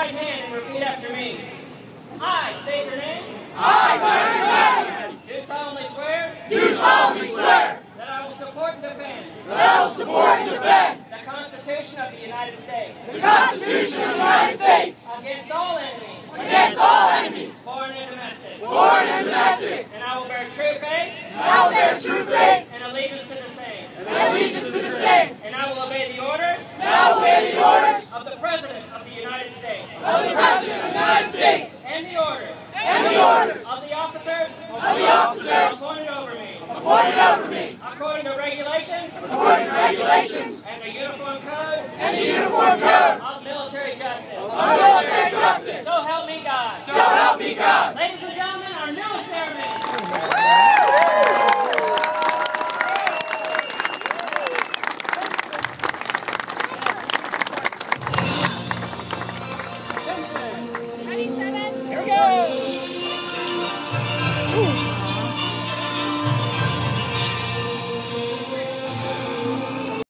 right hand and repeat after me. I state your name. I, Commander Do solemnly swear. do solemnly swear That I will support and defend. that I will support and defend The Constitution of the United States. the Constitution of the United States Against all enemies. against all enemies, Foreign and domestic. foreign and domestic, And I will bear true faith. and I will bear true faith And allegiance to the same. and allegiance to the same, And I will obey the orders. and I will obey the orders Of the President of the United States. of the President of the United States And the orders. and the orders Of the officers. of the officers Appointed over me. appointed over me, According to regulations. according to regulations And the